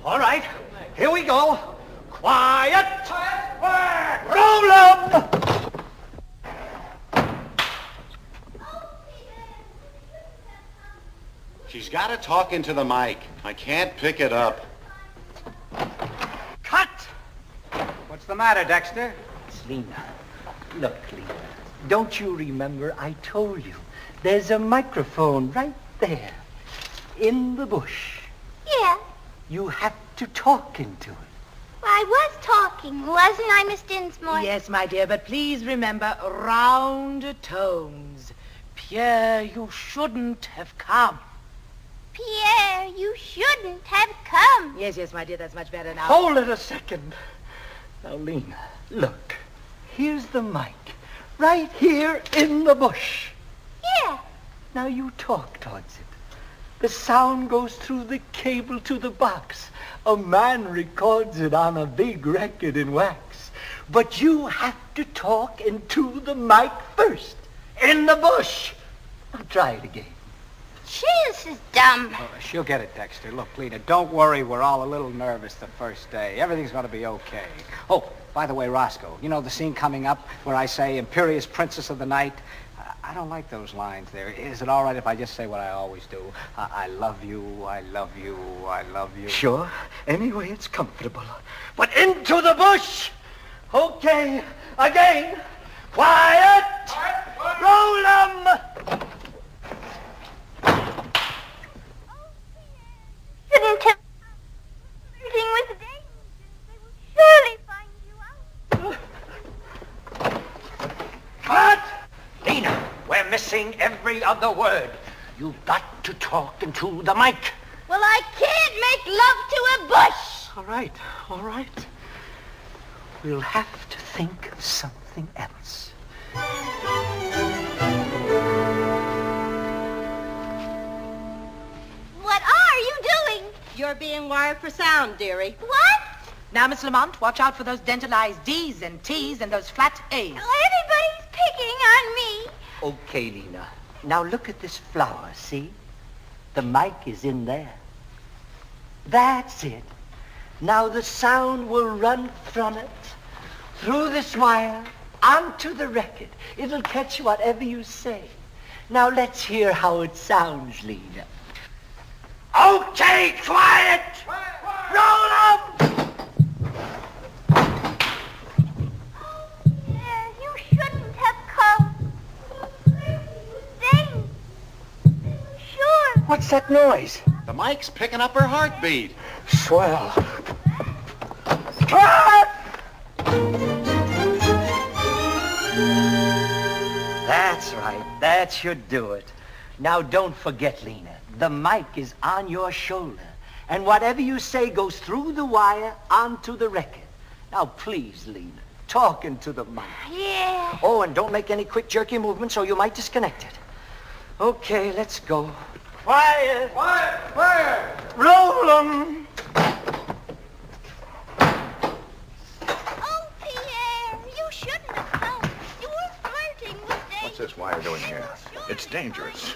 All right, here we go. Quiet! Roll 'em! She's got to talk into the mic. I can't pick it up. Cut! What's the matter, Dexter? It's Lena. Look, Lena, don't you remember I told you there's a microphone right there in the bush? Yeah. You have to talk into it. I was talking, wasn't I, Miss Dinsmore? Yes, my dear, but please remember round tones. Pierre, you shouldn't have come. Pierre, you shouldn't have come. Yes, my dear, that's much better now. Hold it a second. Now, Lena, look. Here's the mic. Right here in the bush. Yeah. Now you talk towards it. The sound goes through the cable to the box. A man records it on a big record in wax. But you have to talk into the mic first. In the bush. Now try it again. Gee, this is dumb. Oh, she'll get it, Dexter. Look, Lena, don't worry. We're all a little nervous the first day. Everything's going to be okay. Oh, by the way, Roscoe, you know the scene coming up where I say, Imperious Princess of the Night? I don't like those lines there. Is it all right if I just say what I always do? I love you, I love you, I love you. Sure. Anyway, it's comfortable. But into the bush! Okay, again. Quiet! Roll 'em! Shouldn't have flirting with dangers. They will surely find you out. Cut! Lena, we're missing every other word. You've got to talk into the mic. Well, I can't make love to a bush. All right. We'll have to think of something else. What are you doing? You're being wired for sound, dearie. What? Now, Miss Lamont, watch out for those dentalized D's and T's and those flat A's. Oh, everybody's picking on me. Okay, Lena. Now look at this flower, see? The mic is in there. That's it. Now the sound will run from it, through this wire, onto the record. It'll catch whatever you say. Now let's hear how it sounds, Lena. Okay, quiet! Roll up! Yeah, you shouldn't have come. Then, sure. What's that noise? The mic's picking up her heartbeat. Swell. Cut! That's right. That should do it. Now don't forget, Lena. The mic is on your shoulder. And whatever you say goes through the wire onto the record. Now please, Lena, talk into the mic. Yeah. Oh, and don't make any quick jerky movements or you might disconnect it. Okay, let's go. Quiet! Roll 'em! Oh, Pierre, you shouldn't have come. You were flirting with Dave. What's this wire doing here? It's dangerous.